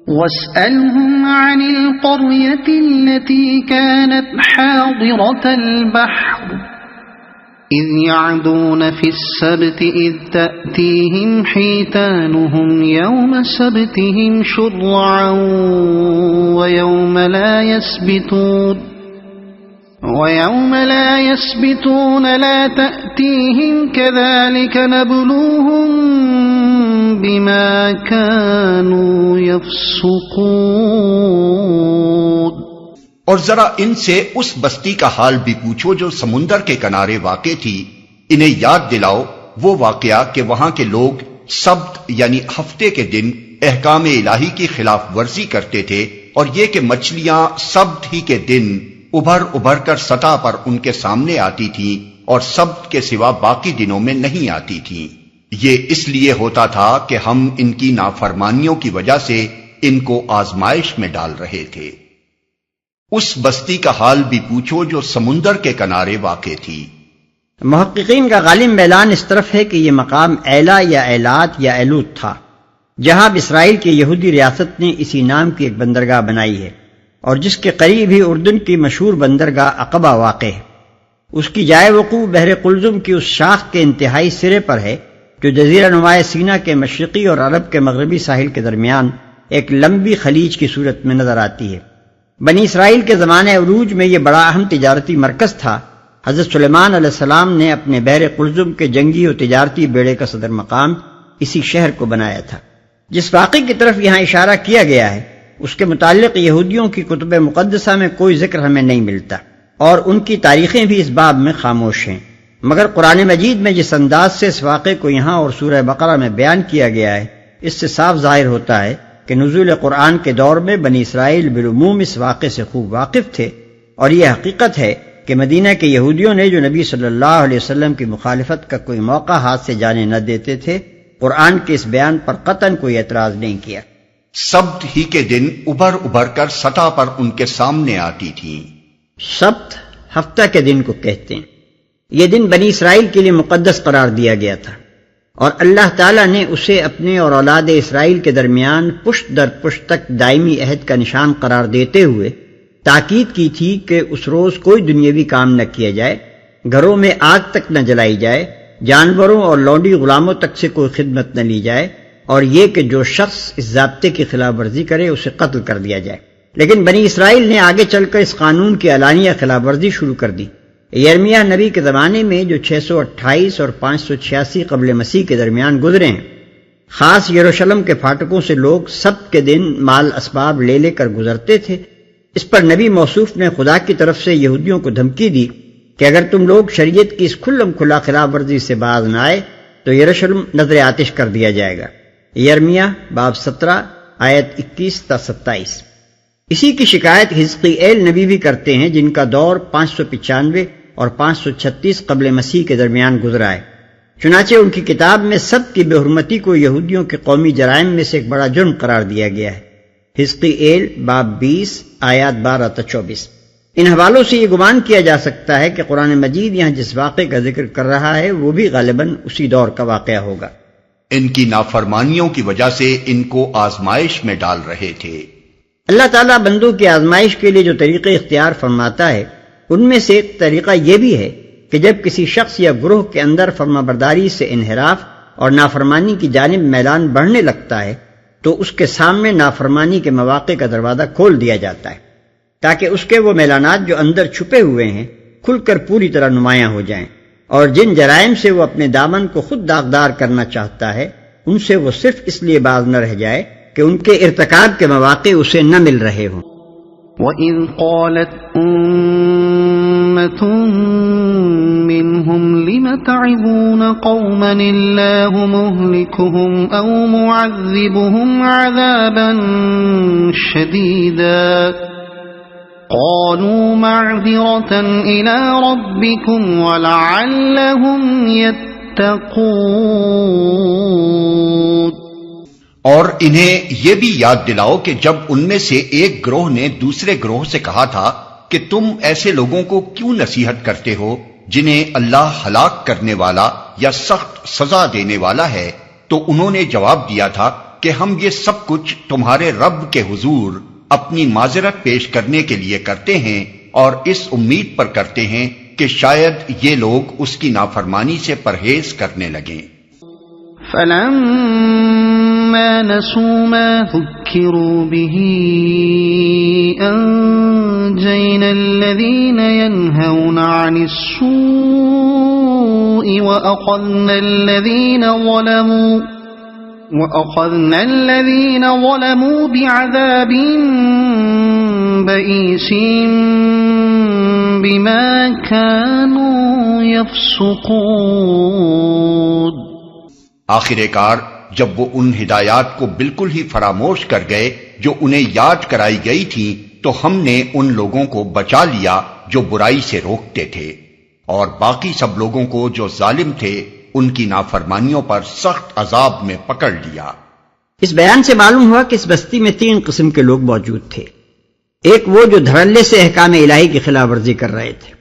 واسألهم عن القرية التي كانت حاضرة البحر إذ يعدون في السبت إذ تأتيهم حيتانهم يوم سبتهم شرعا ويوم لا يسبتون لا تأتيهم كذلك نبلوهم بما كانوا يفسقون۔ اور ذرا ان سے اس بستی کا حال بھی پوچھو جو سمندر کے کنارے واقع تھی، انہیں یاد دلاؤ وہ واقعہ کہ وہاں کے لوگ سبت یعنی ہفتے کے دن احکام الہی کی خلاف ورزی کرتے تھے، اور یہ کہ مچھلیاں سبت ہی کے دن ابھر ابھر کر سطح پر ان کے سامنے آتی تھیں اور سبت کے سوا باقی دنوں میں نہیں آتی تھیں۔ یہ اس لیے ہوتا تھا کہ ہم ان کی نافرمانیوں کی وجہ سے ان کو آزمائش میں ڈال رہے تھے۔ اس بستی کا حال بھی پوچھو جو سمندر کے کنارے واقع تھی۔ محققین کا غالب اعلان اس طرف ہے کہ یہ مقام ایلا یا ایلات یا ایلوت تھا، جہاں اب اسرائیل کی یہودی ریاست نے اسی نام کی ایک بندرگاہ بنائی ہے، اور جس کے قریب ہی اردن کی مشہور بندرگاہ عقبہ واقع ہے۔ اس کی جائے وقوع بحر قلزم کی اس شاخ کے انتہائی سرے پر ہے جو جزیرہ نما سینا کے مشرقی اور عرب کے مغربی ساحل کے درمیان ایک لمبی خلیج کی صورت میں نظر آتی ہے۔ بنی اسرائیل کے زمانے عروج میں یہ بڑا اہم تجارتی مرکز تھا۔ حضرت سلیمان علیہ السلام نے اپنے بحر قلزم کے جنگی و تجارتی بیڑے کا صدر مقام اسی شہر کو بنایا تھا۔ جس واقعے کی طرف یہاں اشارہ کیا گیا ہے اس کے متعلق یہودیوں کی کتب مقدسہ میں کوئی ذکر ہمیں نہیں ملتا، اور ان کی تاریخیں بھی اس باب میں خاموش ہیں، مگر قرآن مجید میں جس انداز سے اس واقعے کو یہاں اور سورہ بقرہ میں بیان کیا گیا ہے، اس سے صاف ظاہر ہوتا ہے کہ نزول قرآن کے دور میں بنی اسرائیل بالعموم اس واقعے سے خوب واقف تھے، اور یہ حقیقت ہے کہ مدینہ کے یہودیوں نے جو نبی صلی اللہ علیہ وسلم کی مخالفت کا کوئی موقع ہاتھ سے جانے نہ دیتے تھے، قرآن کے اس بیان پر قطعاً کوئی اعتراض نہیں کیا۔ سبت ہی کے دن ابھر ابھر کر سطح پر ان کے سامنے آتی تھیں۔ سبت ہفتہ کے دن کو کہتے ہیں۔ یہ دن بنی اسرائیل کے لیے مقدس قرار دیا گیا تھا، اور اللہ تعالیٰ نے اسے اپنے اور اولاد اسرائیل کے درمیان پشت در پشت تک دائمی عہد کا نشان قرار دیتے ہوئے تاکید کی تھی کہ اس روز کوئی دنیاوی کام نہ کیا جائے، گھروں میں آگ تک نہ جلائی جائے، جانوروں اور لونڈی غلاموں تک سے کوئی خدمت نہ لی جائے، اور یہ کہ جو شخص اس ضابطے کی خلاف ورزی کرے اسے قتل کر دیا جائے۔ لیکن بنی اسرائیل نے آگے چل کر اس قانون کی علانیہ خلاف ورزی شروع کر دی۔ یرمیہ نبی کے زمانے میں جو 628 اور 586 قبل مسیح کے درمیان گزرے ہیں، خاص یروشلم کے پھاٹکوں سے لوگ سبت کے دن مال اسباب لے لے کر گزرتے تھے۔ اس پر نبی موصوف نے خدا کی طرف سے یہودیوں کو دھمکی دی کہ اگر تم لوگ شریعت کی اس کھلم کھلا خلاف ورزی سے باز نہ آئے تو یروشلم نذر آتش کر دیا جائے گا۔ یرمیہ باب 17 آیت 21 تا 27۔ اسی کی شکایت حزقیل نبی بھی کرتے ہیں، جن کا دور 595 اور 536 قبل مسیح کے درمیان گزرا ہے۔ چنانچہ ان کی کتاب میں سبت کی بے حرمتی کو یہودیوں کے قومی جرائم میں سے ایک بڑا جرم قرار دیا گیا ہے۔ حزقیل باب 20 آیات 12 تا 24۔ ان حوالوں سے یہ گمان کیا جا سکتا ہے کہ قرآن مجید یہاں جس واقعے کا ذکر کر رہا ہے وہ بھی غالباً اسی دور کا واقعہ ہوگا۔ ان کی نافرمانیوں کی وجہ سے ان کو آزمائش میں ڈال رہے تھے۔ اللہ تعالیٰ بندوں کی آزمائش کے لیے جو طریقے اختیار فرماتا ہے ان میں سے ایک طریقہ یہ بھی ہے کہ جب کسی شخص یا گروہ کے اندر فرما برداری سے انحراف اور نافرمانی کی جانب میلان بڑھنے لگتا ہے تو اس کے سامنے نافرمانی کے مواقع کا دروازہ کھول دیا جاتا ہے تاکہ اس کے وہ میلانات جو اندر چھپے ہوئے ہیں کھل کر پوری طرح نمایاں ہو جائیں، اور جن جرائم سے وہ اپنے دامن کو خود داغدار کرنا چاہتا ہے ان سے وہ صرف اس لیے باز نہ رہ جائے کہ ان کے ارتکاب کے مواقع اسے نہ مل رہے ہوں۔ وَإِذْ قَالَتْ أُمَّةٌ مِّنْهُمْ لِمَ تَعِظُونَ قَوْمًا اللَّهُ مُهْلِكُهُمْ أَوْ مُعَذِّبُهُمْ عَذَابًا شَدِيدًا قَالُوا مَعْذِرَةً إِلَى رَبِّكُمْ وَلَعَلَّهُمْ يَتَّقُونَ۔ اور انہیں یہ بھی یاد دلاؤ کہ جب ان میں سے ایک گروہ نے دوسرے گروہ سے کہا تھا کہ تم ایسے لوگوں کو کیوں نصیحت کرتے ہو جنہیں اللہ ہلاک کرنے والا یا سخت سزا دینے والا ہے، تو انہوں نے جواب دیا تھا کہ کہ ہم یہ سب کچھ تمہارے رب کے حضور اپنی معذرت پیش کرنے کے لیے کرتے ہیں اور اس امید پر کرتے ہیں کہ شاید یہ لوگ اس کی نافرمانی سے پرہیز کرنے لگیں۔ فَلَمَّا نَسُوا مَا ذُكِّرُوا بِهِ أَنجَيْنَا الَّذِينَ يَنْهَوْنَ عَنِ السُّوءِ وَأَخَذْنَا الَّذِينَ ظَلَمُوا بِعَذَابٍ بَئِيسٍ بِمَا كَانُوا يَفْسُقُونَ۔ آخر کار جب وہ ان ہدایات کو بالکل ہی فراموش کر گئے جو انہیں یاد کرائی گئی تھی، تو ہم نے ان لوگوں کو بچا لیا جو برائی سے روکتے تھے، اور باقی سب لوگوں کو جو ظالم تھے ان کی نافرمانیوں پر سخت عذاب میں پکڑ لیا۔ اس بیان سے معلوم ہوا کہ اس بستی میں 3 قسم کے لوگ موجود تھے۔ ایک وہ جو دھڑلے سے احکام الہی کی خلاف ورزی کر رہے تھے،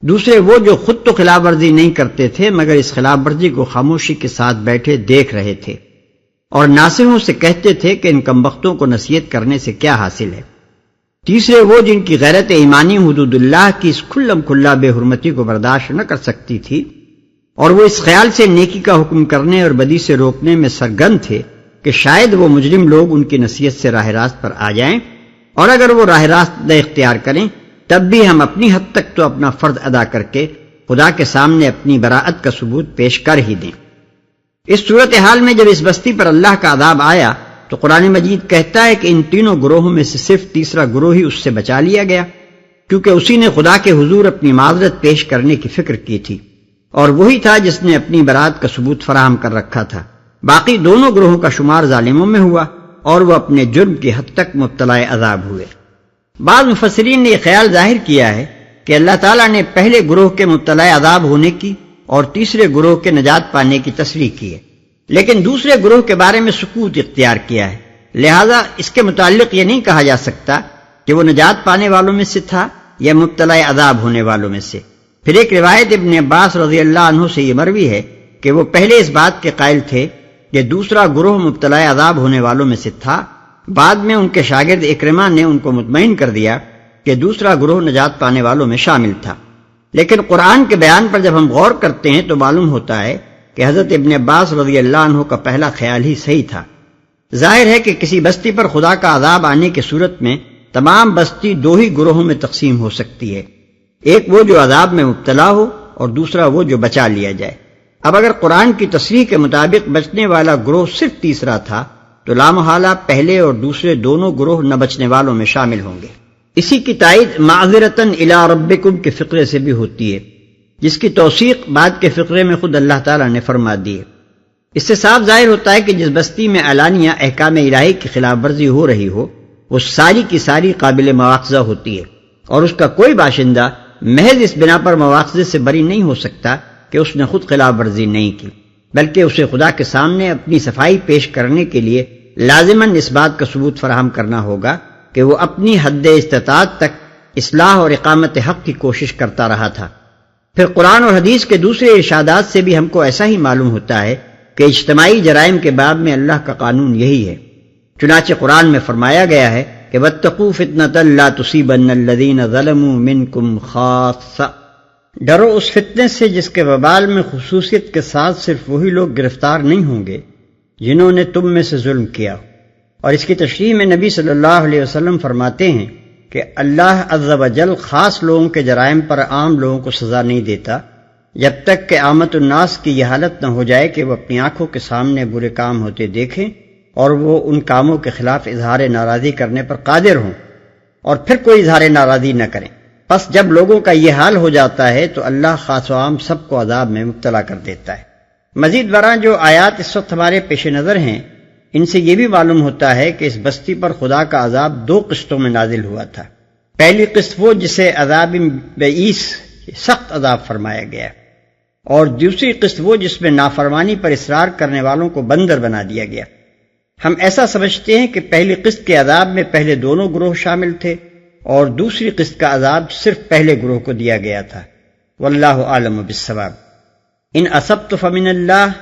دوسرے وہ جو خود تو خلاف ورزی نہیں کرتے تھے مگر اس خلاف ورزی کو خاموشی کے ساتھ بیٹھے دیکھ رہے تھے اور ناصحوں سے کہتے تھے کہ ان کمبختوں کو نصیحت کرنے سے کیا حاصل ہے، تیسرے وہ جن کی غیرت ایمانی حدود اللہ کی اس کھلم کھلا بے حرمتی کو برداشت نہ کر سکتی تھی، اور وہ اس خیال سے نیکی کا حکم کرنے اور بدی سے روکنے میں سرگرم تھے کہ شاید وہ مجرم لوگ ان کی نصیحت سے راہ راست پر آ جائیں، اور اگر وہ راہ راست نہ اختیار کریں تب بھی ہم اپنی حد تک تو اپنا فرض ادا کر کے خدا کے سامنے اپنی براءت کا ثبوت پیش کر ہی دیں۔ اس صورتحال میں جب اس بستی پر اللہ کا عذاب آیا تو قرآن مجید کہتا ہے کہ ان تینوں گروہوں میں سے صرف تیسرا گروہ ہی اس سے بچا لیا گیا، کیونکہ اسی نے خدا کے حضور اپنی معذرت پیش کرنے کی فکر کی تھی، اور وہی تھا جس نے اپنی برات کا ثبوت فراہم کر رکھا تھا۔ باقی دونوں گروہوں کا شمار ظالموں میں ہوا اور وہ اپنے جرم کی حد تک مبتلا عذاب ہوئے۔ بعض مفسرین نے یہ خیال ظاہر کیا ہے کہ اللہ تعالیٰ نے پہلے گروہ کے مبتلا عذاب ہونے کی اور تیسرے گروہ کے نجات پانے کی تصریح کی ہے، لیکن دوسرے گروہ کے بارے میں سکوت اختیار کیا ہے، لہذا اس کے متعلق یہ نہیں کہا جا سکتا کہ وہ نجات پانے والوں میں سے تھا یا مبتلا عذاب ہونے والوں میں سے۔ پھر ایک روایت ابن عباس رضی اللہ عنہ سے یہ مروی ہے کہ وہ پہلے اس بات کے قائل تھے کہ دوسرا گروہ مبتلا عذاب ہونے والوں میں سے تھا، بعد میں ان کے شاگرد اکرمہ نے ان کو مطمئن کر دیا کہ دوسرا گروہ نجات پانے والوں میں شامل تھا۔ لیکن قرآن کے بیان پر جب ہم غور کرتے ہیں تو معلوم ہوتا ہے کہ حضرت ابن عباس رضی اللہ عنہ کا پہلا خیال ہی صحیح تھا۔ ظاہر ہے کہ کسی بستی پر خدا کا عذاب آنے کی صورت میں تمام بستی 2 ہی گروہوں میں تقسیم ہو سکتی ہے، ایک وہ جو عذاب میں مبتلا ہو اور دوسرا وہ جو بچا لیا جائے۔ اب اگر قرآن کی تصریح کے مطابق بچنے والا گروہ صرف تیسرا تھا تو لامحالہ پہلے اور دوسرے دونوں گروہ نہ بچنے والوں میں شامل ہوں گے۔ اسی کی تائید معذرتاً الی ربکم کے فقرے سے بھی ہوتی ہے، جس کی توثیق بعد کے فقرے میں خود اللہ تعالیٰ نے فرما دی ہے۔ اس سے صاف ظاہر ہوتا ہے کہ جس بستی میں اعلانیہ احکام الہی کی خلاف ورزی ہو رہی ہو وہ ساری کی ساری قابل مواخذہ ہوتی ہے، اور اس کا کوئی باشندہ محض اس بنا پر مواخذے سے بری نہیں ہو سکتا کہ اس نے خود خلاف ورزی نہیں کی، بلکہ اسے خدا کے سامنے اپنی صفائی پیش کرنے کے لیے لازماً اس بات کا ثبوت فراہم کرنا ہوگا کہ وہ اپنی حد استطاعت تک اصلاح اور اقامت حق کی کوشش کرتا رہا تھا۔ پھر قرآن اور حدیث کے دوسرے ارشادات سے بھی ہم کو ایسا ہی معلوم ہوتا ہے کہ اجتماعی جرائم کے باب میں اللہ کا قانون یہی ہے۔ چنانچہ قرآن میں فرمایا گیا ہے کہ وَاتَّقُوا فِتْنَةً لَا تُصِيبَنَّ الَّذِينَ ظَلَمُوا مِنْكُمْ خَاصَّةً، ڈرو اس فتنے سے جس کے وبال میں خصوصیت کے ساتھ صرف وہی لوگ گرفتار نہیں ہوں گے جنہوں نے تم میں سے ظلم کیا۔ اور اس کی تشریح میں نبی صلی اللہ علیہ وسلم فرماتے ہیں کہ اللہ عز و جل خاص لوگوں کے جرائم پر عام لوگوں کو سزا نہیں دیتا جب تک کہ عامت الناس کی یہ حالت نہ ہو جائے کہ وہ اپنی آنکھوں کے سامنے برے کام ہوتے دیکھیں اور وہ ان کاموں کے خلاف اظہار ناراضی کرنے پر قادر ہوں اور پھر کوئی اظہار ناراضی نہ کریں۔ پس جب لوگوں کا یہ حال ہو جاتا ہے تو اللہ خاص و عام سب کو عذاب میں مبتلا کر دیتا ہے۔ مزید برآں جو آیات اس وقت ہمارے پیش نظر ہیں ان سے یہ بھی معلوم ہوتا ہے کہ اس بستی پر خدا کا عذاب 2 قسطوں میں نازل ہوا تھا۔ پہلی قسط وہ جسے عذاب بئیس سخت عذاب فرمایا گیا، اور دوسری قسط وہ جس میں نافرمانی پر اصرار کرنے والوں کو بندر بنا دیا گیا۔ ہم ایسا سمجھتے ہیں کہ پہلی قسط کے عذاب میں پہلے دونوں گروہ شامل تھے اور دوسری قسط کا عذاب صرف پہلے گروہ کو دیا گیا تھا۔ واللہ اعلم بالصواب۔ ان اصبت فمن اللہ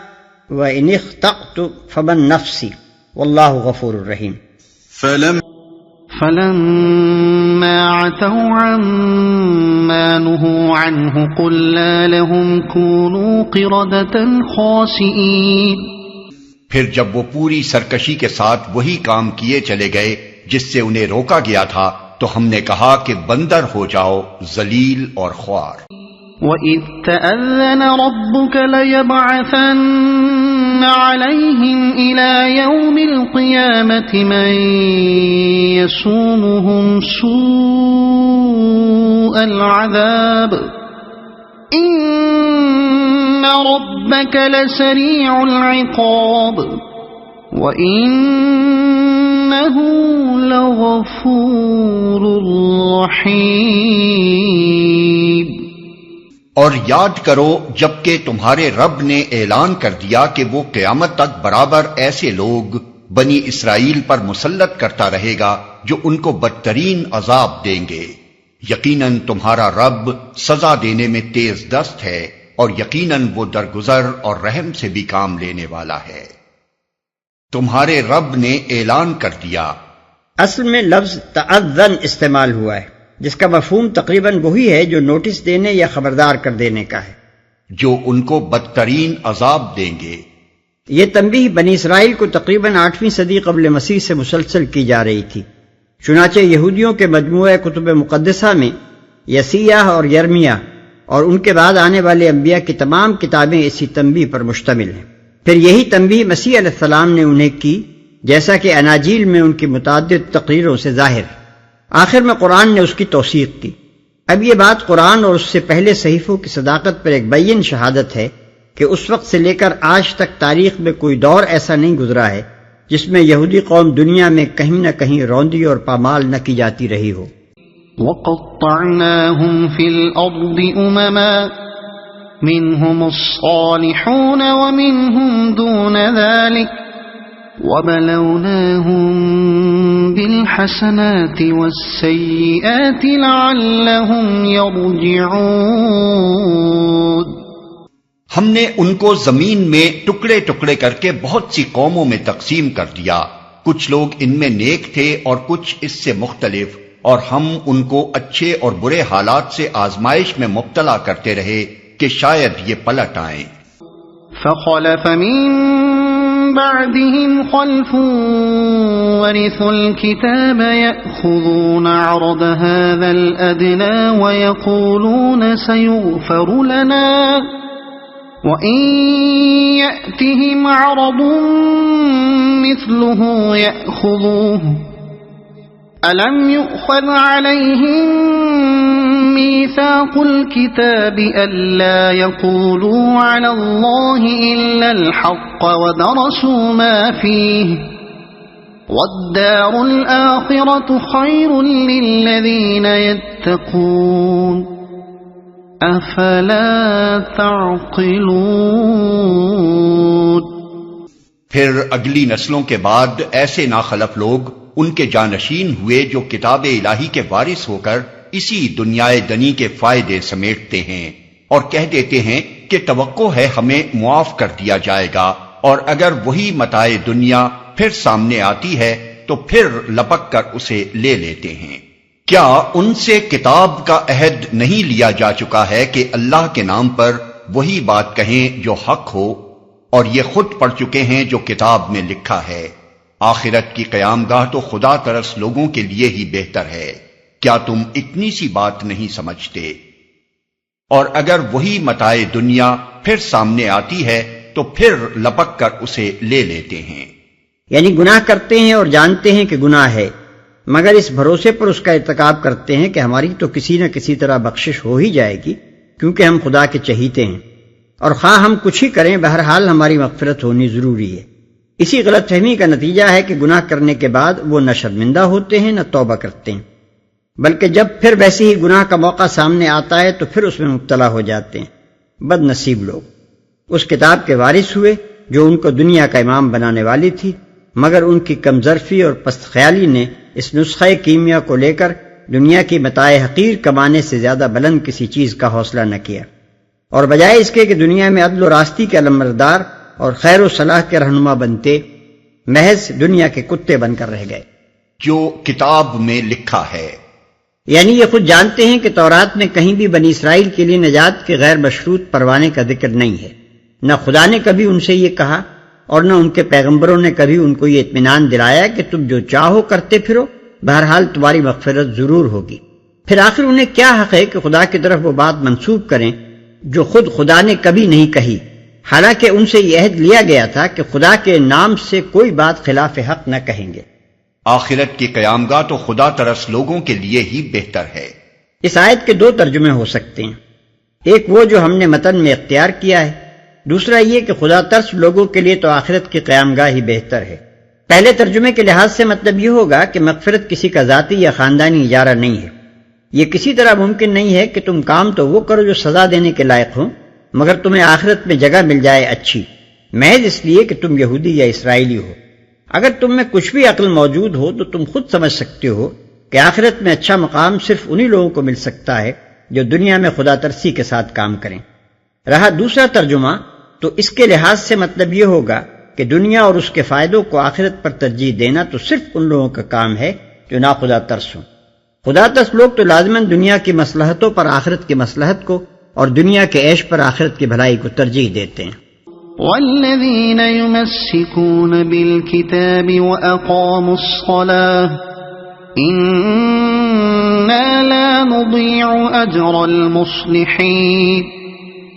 وان اخطأت فمن نفسی، واللہ غفور الرحیم۔ فلما عتوا عما نهوا عنه قلنا لهم كونوا قردة خاسئين۔ پھر جب وہ پوری سرکشی کے ساتھ وہی کام کیے چلے گئے جس سے انہیں روکا گیا تھا تو ہم نے کہا کہ بندر ہو جاؤ، ذلیل اور خوار۔ وَإِذْ تَأَذَّنَ رَبُّكَ لَيَبْعَثَنَّ عَلَيْهِمْ إِلَى يَوْمِ الْقِيَامَةِ مَنْ يَسُومُهُمْ سُوءَ الْعَذَابِ إِنَّ رَبَّكَ لَسَرِيعُ الْعِقَابِ وَإِنَّهُ لَغَفُورٌ رَحِيمٌ۔ اور یاد کرو جبکہ تمہارے رب نے اعلان کر دیا کہ وہ قیامت تک برابر ایسے لوگ بنی اسرائیل پر مسلط کرتا رہے گا جو ان کو بدترین عذاب دیں گے۔ یقیناً تمہارا رب سزا دینے میں تیز دست ہے اور یقیناً وہ درگزر اور رحم سے بھی کام لینے والا ہے۔ تمہارے رب نے اعلان کر دیا۔ اصل میں لفظ تأذن استعمال ہوا ہے جس کا مفہوم تقریباً وہی ہے جو نوٹس دینے یا خبردار کر دینے کا ہے، جو ان کو بدترین عذاب دیں گے۔ یہ تنبیہ بنی اسرائیل کو تقریباً 8ویں صدی قبل مسیح سے مسلسل کی جا رہی تھی۔ چنانچہ یہودیوں کے مجموعہ کتب مقدسہ میں یسیح اور یرمیہ اور ان کے بعد آنے والے انبیاء کی تمام کتابیں اسی تنبیہ پر مشتمل ہیں۔ پھر یہی تنبیہ مسیح علیہ السلام نے انہیں کی، جیسا کہ اناجیل میں ان کی متعدد تقریروں سے ظاہر۔ آخر میں قرآن نے اس کی توثیق کی۔ اب یہ بات قرآن اور اس سے پہلے صحیفوں کی صداقت پر ایک بین شہادت ہے کہ اس وقت سے لے کر آج تک تاریخ میں کوئی دور ایسا نہیں گزرا ہے جس میں یہودی قوم دنیا میں کہیں نہ کہیں روندی اور پامال نہ کی جاتی رہی ہو۔ وَقَطَّعْنَاهُمْ فِي الْأَرْضِ أُمَمًا مِّنْهُمُ الصَّالِحُونَ وَمِنْهُمْ دُونَ ذَلِكَ وَبَلَوْنَاهُمْ بِالْحَسَنَاتِ وَالسَّيِّئَاتِ لَعَلَّهُمْ يَرْجِعُونَ۔ ہم نے ان کو زمین میں ٹکڑے ٹکڑے کر کے بہت سی قوموں میں تقسیم کر دیا، کچھ لوگ ان میں نیک تھے اور کچھ اس سے مختلف، اور ہم ان کو اچھے اور برے حالات سے آزمائش میں مبتلا کرتے رہے کہ شاید یہ پلٹ آئیں۔ فَخَلَفَ مِن بَعْدِهِمْ خَلْفٌ وَرِثُوا الْكِتَابَ يَأْخُذُونَ عَرَضَ هَذَا الْأَدْنَى وَيَقُولُونَ سَيُغْفَرُ لَنَا وَإِن يَأْتِهِمْ عَرَضٌ مِثْلُهُ يَأْخُذُوهُ أَلَمْ يُؤْخَذْ عَلَيْهِمْ مِيثَاقُ الْكِتَابِ أَلَّا يَقُولُوا عَلَى اللَّهِ إِلَّا الْحَقَّ وَدَرَسُوا مَا فِيهِ وَالدَّارُ الْآخِرَةُ خَيْرٌ لِّلَّذِينَ يَتَّقُونَ افلا تعقلون۔ پھر اگلی نسلوں کے بعد ایسے ناخلف لوگ ان کے جانشین ہوئے جو کتاب الہی کے وارث ہو کر اسی دنیا دنی کے فائدے سمیٹتے ہیں اور کہہ دیتے ہیں کہ توقع ہے ہمیں معاف کر دیا جائے گا، اور اگر وہی متاع دنیا پھر سامنے آتی ہے تو پھر لپک کر اسے لے لیتے ہیں۔ کیا ان سے کتاب کا عہد نہیں لیا جا چکا ہے کہ اللہ کے نام پر وہی بات کہیں جو حق ہو، اور یہ خود پڑھ چکے ہیں جو کتاب میں لکھا ہے۔ آخرت کی قیام گاہ تو خدا ترس لوگوں کے لیے ہی بہتر ہے، کیا تم اتنی سی بات نہیں سمجھتے؟ اور اگر وہی متاع دنیا پھر سامنے آتی ہے تو پھر لپک کر اسے لے لیتے ہیں۔ یعنی گناہ کرتے ہیں اور جانتے ہیں کہ گناہ ہے، مگر اس بھروسے پر اس کا ارتکاب کرتے ہیں کہ ہماری تو کسی نہ کسی طرح بخشش ہو ہی جائے گی کیونکہ ہم خدا کے چہیتے ہیں، اور خواہ ہم کچھ ہی کریں بہرحال ہماری مغفرت ہونی ضروری ہے۔ اسی غلط فہمی کا نتیجہ ہے کہ گناہ کرنے کے بعد وہ نہ شرمندہ ہوتے ہیں نہ توبہ کرتے ہیں، بلکہ جب پھر ویسے ہی گناہ کا موقع سامنے آتا ہے تو پھر اس میں مبتلا ہو جاتے ہیں۔ بد نصیب لوگ اس کتاب کے وارث ہوئے جو ان کو دنیا کا امام بنانے والی تھی، مگر ان کی کمظرفی اور پست خیالی نے اس نسخہ کیمیا کو لے کر دنیا کی متاع حقیر کمانے سے زیادہ بلند کسی چیز کا حوصلہ نہ کیا، اور بجائے اس کے کہ دنیا میں عدل و راستی کے علمبردار اور خیر و صلاح کے رہنما بنتے، محض دنیا کے کتے بن کر رہ گئے۔ جو کتاب میں لکھا ہے، یعنی یہ خود جانتے ہیں کہ تورات میں کہیں بھی بنی اسرائیل کے لیے نجات کے غیر مشروط پروانے کا ذکر نہیں ہے۔ نہ خدا نے کبھی ان سے یہ کہا اور نہ ان کے پیغمبروں نے کبھی ان کو یہ اطمینان دلایا کہ تم جو چاہو کرتے پھرو، بہرحال تمہاری مغفرت ضرور ہوگی۔ پھر آخر انہیں کیا حق ہے کہ خدا کی طرف وہ بات منسوب کریں جو خود خدا نے کبھی نہیں کہی، حالانکہ ان سے یہ عہد لیا گیا تھا کہ خدا کے نام سے کوئی بات خلاف حق نہ کہیں گے۔ آخرت کی قیامگاہ تو خدا ترس لوگوں کے لیے ہی بہتر ہے۔ اس آیت کے دو ترجمے ہو سکتے ہیں، ایک وہ جو ہم نے متن میں اختیار کیا ہے، دوسرا یہ کہ خدا ترس لوگوں کے لیے تو آخرت کی قیامگاہ ہی بہتر ہے۔ پہلے ترجمے کے لحاظ سے مطلب یہ ہوگا کہ مغفرت کسی کا ذاتی یا خاندانی اجارہ نہیں ہے۔ یہ کسی طرح ممکن نہیں ہے کہ تم کام تو وہ کرو جو سزا دینے کے لائق ہوں، مگر تمہیں آخرت میں جگہ مل جائے اچھی، محض اس لیے کہ تم یہودی یا اسرائیلی ہو۔ اگر تم میں کچھ بھی عقل موجود ہو تو تم خود سمجھ سکتے ہو کہ آخرت میں اچھا مقام صرف انہی لوگوں کو مل سکتا ہے جو دنیا میں خدا ترسی کے ساتھ کام کریں۔ رہا دوسرا ترجمہ تو اس کے لحاظ سے مطلب یہ ہوگا کہ دنیا اور اس کے فائدوں کو آخرت پر ترجیح دینا تو صرف ان لوگوں کا کام ہے جو نا خدا ترس ہوں۔ خدا ترس لوگ تو لازماً دنیا کی مصلحتوں پر آخرت کی مصلحت کو اور دنیا کے عیش پر آخرت کی بھلائی کو ترجیح دیتے ہیں۔ والذین یمسکون بالکتاب واقاموا الصلاة انا لا نضیع اجر المصلحین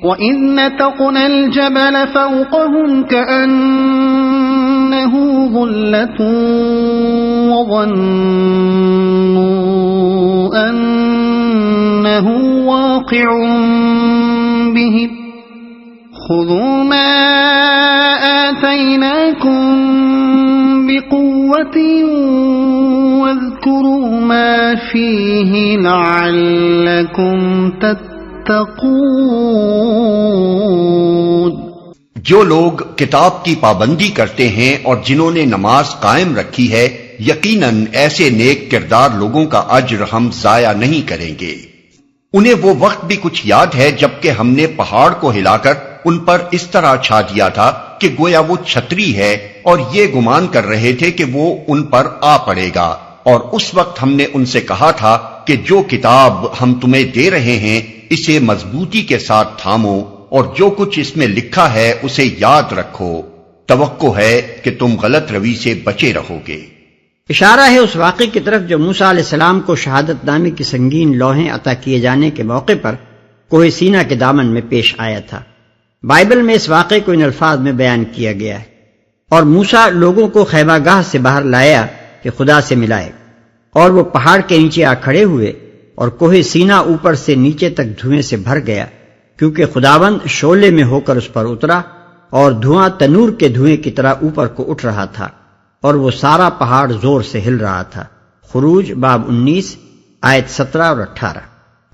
وَإِذْ نَتَقْنَا الْجَبَلَ فَوْقَهُمْ كَأَنَّهُ ظُلَّةٌ وَظَنُّوا أَنَّهُ وَاقِعٌ بِهِمْ خُذُوا مَا آتَيْنَاكُمْ بِقُوَّةٍ وَاذْكُرُوا مَا فِيهِ لَعَلَّكُمْ تَتَّقُونَ۔ جو لوگ کتاب کی پابندی کرتے ہیں اور جنہوں نے نماز قائم رکھی ہے، یقیناً ایسے نیک کردار لوگوں کا اجر ہم ضائع نہیں کریں گے۔ انہیں وہ وقت بھی کچھ یاد ہے جبکہ ہم نے پہاڑ کو ہلا کر ان پر اس طرح چھا دیا تھا کہ گویا وہ چھتری ہے، اور یہ گمان کر رہے تھے کہ وہ ان پر آ پڑے گا، اور اس وقت ہم نے ان سے کہا تھا کہ جو کتاب ہم تمہیں دے رہے ہیں اسے مضبوطی کے ساتھ تھامو، اور جو کچھ اس میں لکھا ہے اسے یاد رکھو، توقع ہے کہ تم غلط روی سے بچے رہو گے۔ اشارہ ہے اس واقعے کی طرف جو موسیٰ علیہ السلام کو شہادت نامے کی سنگین لوحیں عطا کیے جانے کے موقع پر کوہ سینا کے دامن میں پیش آیا تھا۔ بائبل میں اس واقعے کو ان الفاظ میں بیان کیا گیا ہے، اور موسیٰ لوگوں کو خیمہ گاہ سے باہر لایا کہ خدا سے ملائے، اور وہ پہاڑ کے نیچے آ کھڑے ہوئے اور کوہ سینا اوپر سے نیچے تک دھوئیں سے بھر گیا، کیونکہ خداوند شعلے میں ہو کر اس پر اترا، اور دھواں تنور کے دھوئیں کی طرح اوپر کو اٹھ رہا تھا، اور وہ سارا پہاڑ زور سے ہل رہا تھا۔ خروج باب 19 آیت 17 اور 18۔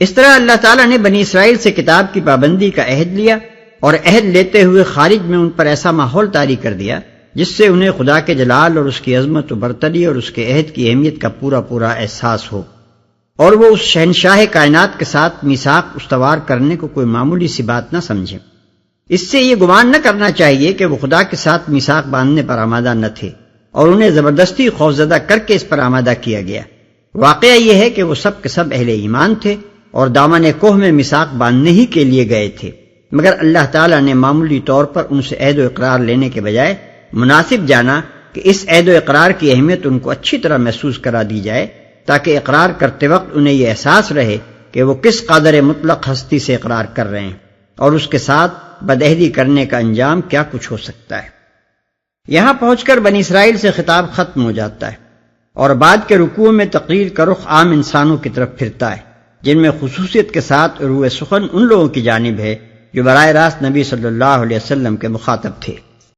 اس طرح اللہ تعالیٰ نے بنی اسرائیل سے کتاب کی پابندی کا عہد لیا، اور عہد لیتے ہوئے خارج میں ان پر ایسا ماحول طاری کر دیا جس سے انہیں خدا کے جلال اور اس کی عظمت و برتری اور اس کے عہد کی اہمیت کا پورا پورا احساس ہو، اور وہ اس شہنشاہ کائنات کے ساتھ میثاق استوار کرنے کو کوئی معمولی سی بات نہ سمجھیں۔ اس سے یہ گمان نہ کرنا چاہیے کہ وہ خدا کے ساتھ میثاق باندھنے پر آمادہ نہ تھے اور انہیں زبردستی خوفزدہ کر کے اس پر آمادہ کیا گیا۔ واقعہ یہ ہے کہ وہ سب کے سب اہل ایمان تھے اور دامن کوہ میں میثاق باندھنے ہی کے لیے گئے تھے، مگر اللہ تعالیٰ نے معمولی طور پر ان سے عہد و اقرار لینے کے بجائے مناسب جانا کہ اس عہد و اقرار کی اہمیت ان کو اچھی طرح محسوس کرا دی جائے، تاکہ اقرار کرتے وقت انہیں یہ احساس رہے کہ وہ کس قادر مطلق ہستی سے اقرار کر رہے ہیں اور اس کے ساتھ بدعہدی کرنے کا انجام کیا کچھ ہو سکتا ہے۔ یہاں پہنچ کر بنی اسرائیل سے خطاب ختم ہو جاتا ہے، اور بعد کے رکوع میں تقریر کا رخ عام انسانوں کی طرف پھرتا ہے، جن میں خصوصیت کے ساتھ روح سخن ان لوگوں کی جانب ہے جو براہ راست نبی صلی اللہ علیہ وسلم کے مخاطب تھے۔